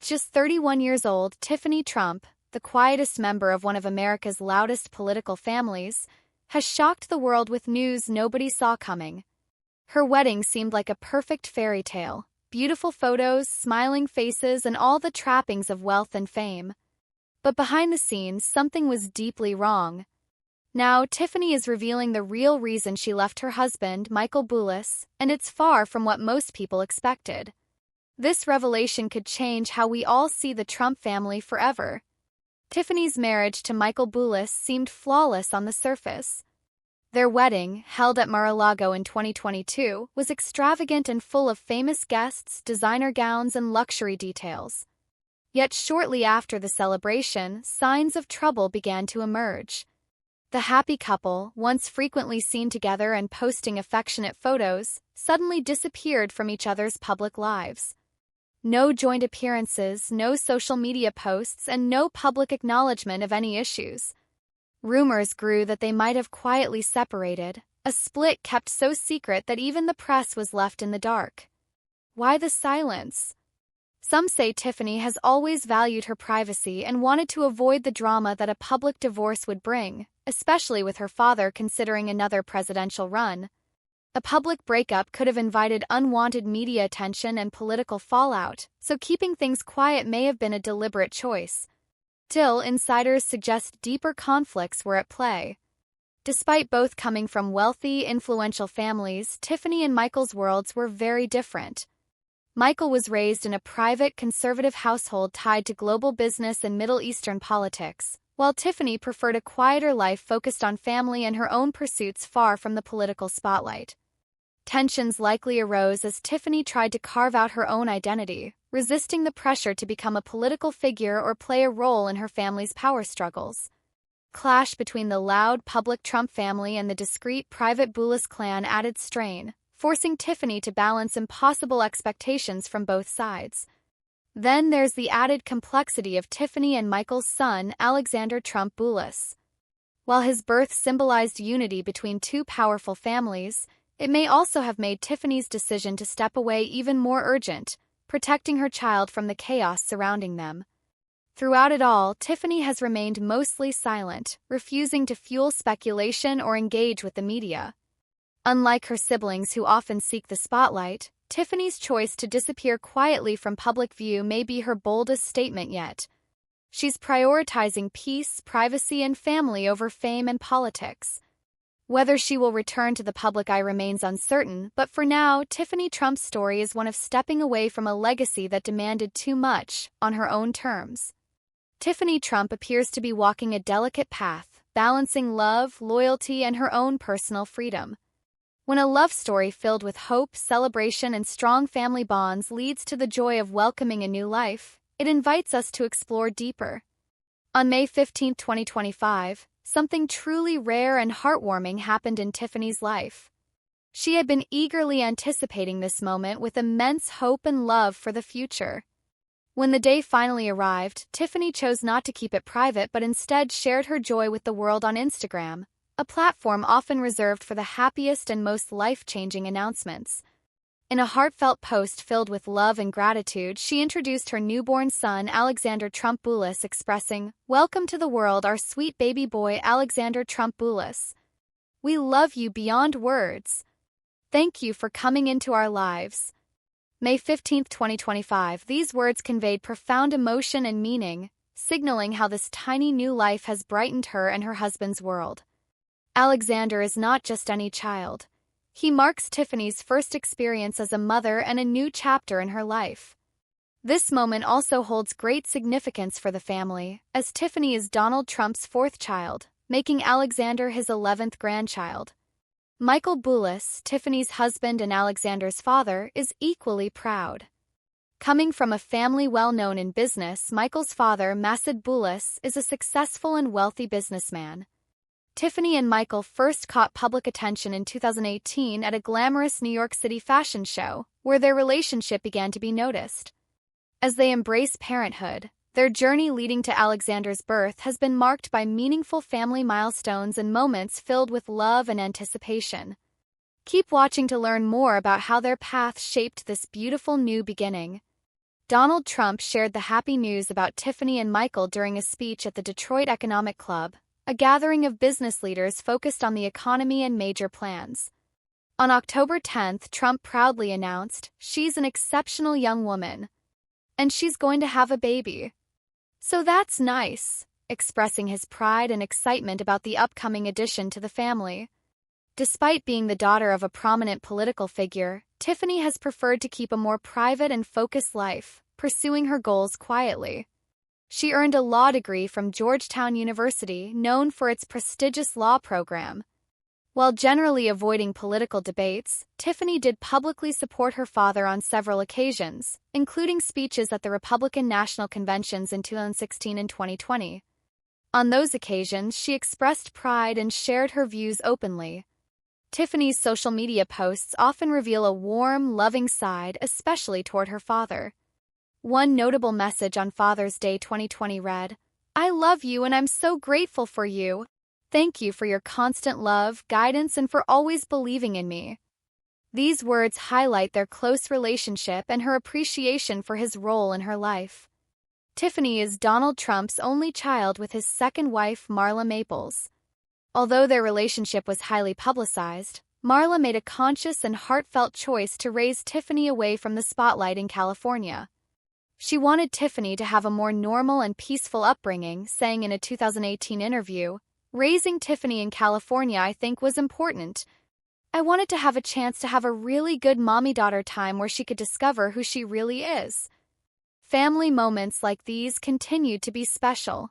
just 31 years old, Tiffany Trump, the quietest member of one of America's loudest political families, has shocked the world with news nobody saw coming. Her wedding seemed like a perfect fairy tale, beautiful photos, smiling faces, and all the trappings of wealth and fame. But behind the scenes, something was deeply wrong. Now, Tiffany is revealing the real reason she left her husband, Michael Boulos, and it's far from what most people expected. This revelation could change how we all see the Trump family forever. Tiffany's marriage to Michael Boulos seemed flawless on the surface. Their wedding, held at Mar-a-Lago in 2022, was extravagant and full of famous guests, designer gowns, and luxury details. Yet shortly after the celebration, signs of trouble began to emerge. The happy couple, once frequently seen together and posting affectionate photos, suddenly disappeared from each other's public lives. No joint appearances, no social media posts, and no public acknowledgement of any issues. Rumors grew that they might have quietly separated, a split kept so secret that even the press was left in the dark. Why the silence? Some say Tiffany has always valued her privacy and wanted to avoid the drama that a public divorce would bring, especially with her father considering another presidential run. A public breakup could have invited unwanted media attention and political fallout, so keeping things quiet may have been a deliberate choice. Still, insiders suggest deeper conflicts were at play. Despite both coming from wealthy, influential families, Tiffany and Michael's worlds were very different. Michael was raised in a private, conservative household tied to global business and Middle Eastern politics, while Tiffany preferred a quieter life focused on family and her own pursuits far from the political spotlight. Tensions likely arose as Tiffany tried to carve out her own identity, resisting the pressure to become a political figure or play a role in her family's power struggles. Clash between the loud public Trump family and the discreet private Boulos clan added strain, forcing Tiffany to balance impossible expectations from both sides. Then there's the added complexity of Tiffany and Michael's son, Alexander Trump Boulos. While his birth symbolized unity between two powerful families, it may also have made Tiffany's decision to step away even more urgent, protecting her child from the chaos surrounding them. Throughout it all, Tiffany has remained mostly silent, refusing to fuel speculation or engage with the media. Unlike her siblings who often seek the spotlight, Tiffany's choice to disappear quietly from public view may be her boldest statement yet. She's prioritizing peace, privacy, and family over fame and politics. Whether she will return to the public eye remains uncertain, but for now, Tiffany Trump's story is one of stepping away from a legacy that demanded too much, on her own terms. Tiffany Trump appears to be walking a delicate path, balancing love, loyalty, and her own personal freedom. When a love story filled with hope, celebration, and strong family bonds leads to the joy of welcoming a new life, it invites us to explore deeper. On May 15, 2025, something truly rare and heartwarming happened in Tiffany's life. She had been eagerly anticipating this moment with immense hope and love for the future. When the day finally arrived, Tiffany chose not to keep it private but instead shared her joy with the world on Instagram, a platform often reserved for the happiest and most life-changing announcements. In a heartfelt post filled with love and gratitude, she introduced her newborn son, Alexander Trump Boulos, expressing, "Welcome to the world, our sweet baby boy, Alexander Trump Boulos. We love you beyond words. Thank you for coming into our lives." May 15, 2025, these words conveyed profound emotion and meaning, signaling how this tiny new life has brightened her and her husband's world. Alexander is not just any child. He marks Tiffany's first experience as a mother and a new chapter in her life. This moment also holds great significance for the family, as Tiffany is Donald Trump's fourth child, making Alexander his 11th grandchild. Michael Boulos, Tiffany's husband and Alexander's father, is equally proud. Coming from a family well known in business, Michael's father, Masad Boulos, is a successful and wealthy businessman. Tiffany and Michael first caught public attention in 2018 at a glamorous New York City fashion show, where their relationship began to be noticed. As they embrace parenthood, their journey leading to Alexander's birth has been marked by meaningful family milestones and moments filled with love and anticipation. Keep watching to learn more about how their path shaped this beautiful new beginning. Donald Trump shared the happy news about Tiffany and Michael during a speech at the Detroit Economic Club, a gathering of business leaders focused on the economy and major plans. On October 10th, Trump proudly announced, "She's an exceptional young woman. And she's going to have a baby. So that's nice," expressing his pride and excitement about the upcoming addition to the family. Despite being the daughter of a prominent political figure, Tiffany has preferred to keep a more private and focused life, pursuing her goals quietly. She earned a law degree from Georgetown University, known for its prestigious law program. While generally avoiding political debates, Tiffany did publicly support her father on several occasions, including speeches at the Republican National Conventions in 2016 and 2020. On those occasions, she expressed pride and shared her views openly. Tiffany's social media posts often reveal a warm, loving side, especially toward her father. One notable message on Father's Day 2020 read, "I love you and I'm so grateful for you. Thank you for your constant love, guidance, and for always believing in me." These words highlight their close relationship and her appreciation for his role in her life. Tiffany is Donald Trump's only child with his second wife, Marla Maples. Although their relationship was highly publicized, Marla made a conscious and heartfelt choice to raise Tiffany away from the spotlight in California. She wanted Tiffany to have a more normal and peaceful upbringing, saying in a 2018 interview, "Raising Tiffany in California, I think, was important. I wanted to have a chance to have a really good mommy-daughter time where she could discover who she really is." Family moments like these continued to be special.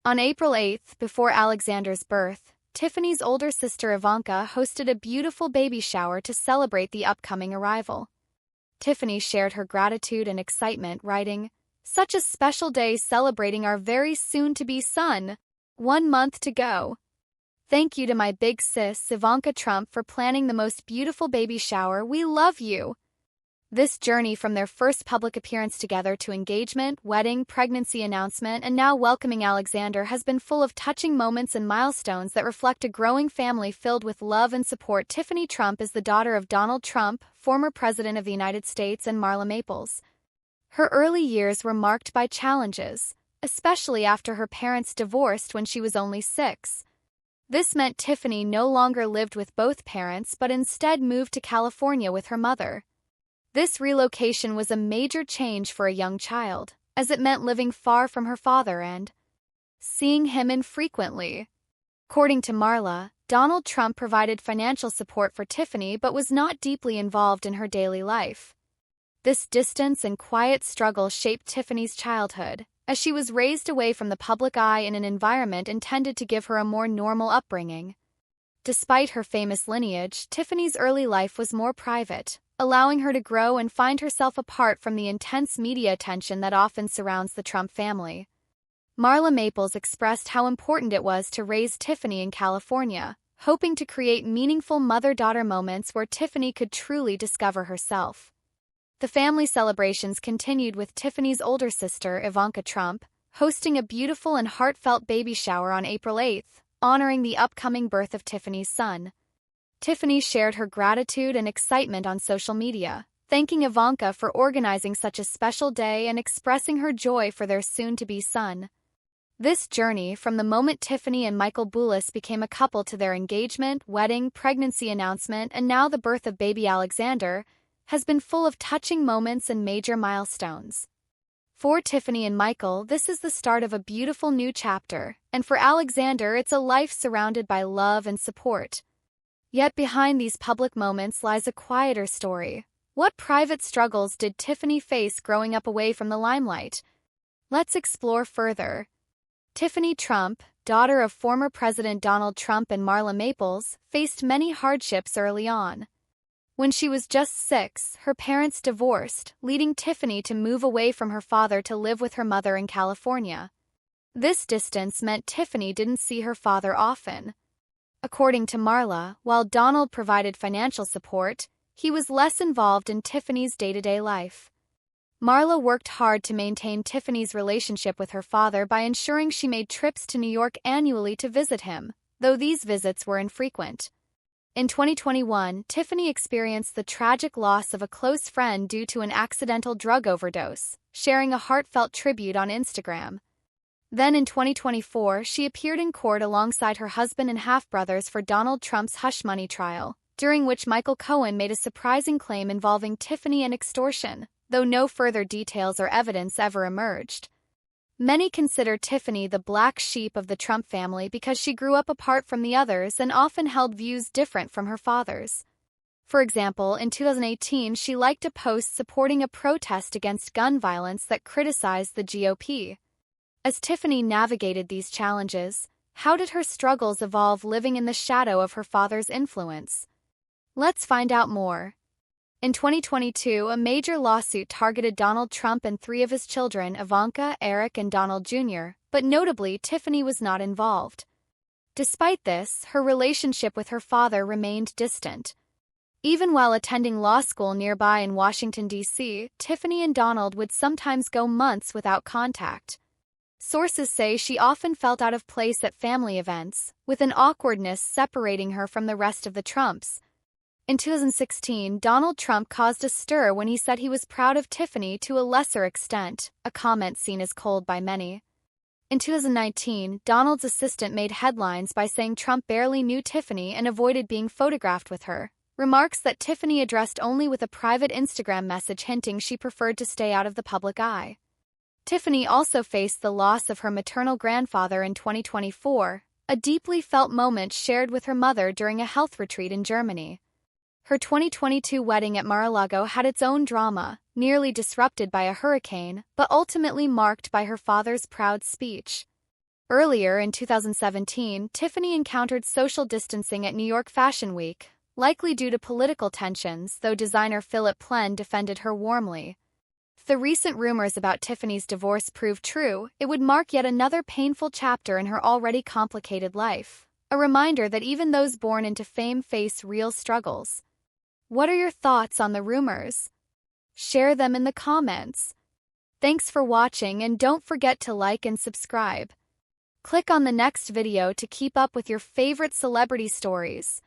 On April 8th, before Alexander's birth, Tiffany's older sister Ivanka hosted a beautiful baby shower to celebrate the upcoming arrival. Tiffany shared her gratitude and excitement, writing, "Such a special day celebrating our very soon-to-be son. 1 month to go. Thank you to my big sis, Ivanka Trump, for planning the most beautiful baby shower. We love you." This journey from their first public appearance together to engagement, wedding, pregnancy announcement, and now welcoming Alexander has been full of touching moments and milestones that reflect a growing family filled with love and support. Tiffany Trump is the daughter of Donald Trump, former president of the United States, and Marla Maples. Her early years were marked by challenges, especially after her parents divorced when she was only 6. This meant Tiffany no longer lived with both parents but instead moved to California with her mother. This relocation was a major change for a young child, as it meant living far from her father and seeing him infrequently. According to Marla, Donald Trump provided financial support for Tiffany but was not deeply involved in her daily life. This distance and quiet struggle shaped Tiffany's childhood, as she was raised away from the public eye in an environment intended to give her a more normal upbringing. Despite her famous lineage, Tiffany's early life was more private, allowing her to grow and find herself apart from the intense media attention that often surrounds the Trump family. Marla Maples expressed how important it was to raise Tiffany in California, hoping to create meaningful mother-daughter moments where Tiffany could truly discover herself. The family celebrations continued with Tiffany's older sister, Ivanka Trump, hosting a beautiful and heartfelt baby shower on April 8th, honoring the upcoming birth of Tiffany's son. Tiffany shared her gratitude and excitement on social media, thanking Ivanka for organizing such a special day and expressing her joy for their soon-to-be son. This journey, from the moment Tiffany and Michael Boulos became a couple to their engagement, wedding, pregnancy announcement, and now the birth of baby Alexander, has been full of touching moments and major milestones. For Tiffany and Michael, this is the start of a beautiful new chapter, and for Alexander, it's a life surrounded by love and support. Yet behind these public moments lies a quieter story. What private struggles did Tiffany face growing up away from the limelight? Let's explore further. Tiffany Trump, daughter of former President Donald Trump and Marla Maples, faced many hardships early on. When she was just 6, her parents divorced, leading Tiffany to move away from her father to live with her mother in California. This distance meant Tiffany didn't see her father often. According to Marla, while Donald provided financial support, he was less involved in Tiffany's day-to-day life. Marla worked hard to maintain Tiffany's relationship with her father by ensuring she made trips to New York annually to visit him, though these visits were infrequent. In 2021, Tiffany experienced the tragic loss of a close friend due to an accidental drug overdose, sharing a heartfelt tribute on Instagram. Then in 2024, she appeared in court alongside her husband and half-brothers for Donald Trump's hush money trial, during which Michael Cohen made a surprising claim involving Tiffany and extortion, though no further details or evidence ever emerged. Many consider Tiffany the black sheep of the Trump family because she grew up apart from the others and often held views different from her father's. For example, in 2018, she liked a post supporting a protest against gun violence that criticized the GOP. As Tiffany navigated these challenges, how did her struggles evolve living in the shadow of her father's influence? Let's find out more. In 2022, a major lawsuit targeted Donald Trump and three of his children, Ivanka, Eric, and Donald Jr., but notably, Tiffany was not involved. Despite this, her relationship with her father remained distant. Even while attending law school nearby in Washington, D.C., Tiffany and Donald would sometimes go months without contact. Sources say she often felt out of place at family events, with an awkwardness separating her from the rest of the Trumps. In 2016, Donald Trump caused a stir when he said he was proud of Tiffany to a lesser extent, a comment seen as cold by many. In 2019, Donald's assistant made headlines by saying Trump barely knew Tiffany and avoided being photographed with her, remarks that Tiffany addressed only with a private Instagram message hinting she preferred to stay out of the public eye. Tiffany also faced the loss of her maternal grandfather in 2024, a deeply felt moment shared with her mother during a health retreat in Germany. Her 2022 wedding at Mar-a-Lago had its own drama, nearly disrupted by a hurricane, but ultimately marked by her father's proud speech. Earlier in 2017, Tiffany encountered social distancing at New York Fashion Week, likely due to political tensions, though designer Philip Plein defended her warmly. If the recent rumors about Tiffany's divorce prove true, it would mark yet another painful chapter in her already complicated life, a reminder that even those born into fame face real struggles. What are your thoughts on the rumors? Share them in the comments. Thanks for watching and don't forget to like and subscribe. Click on the next video to keep up with your favorite celebrity stories.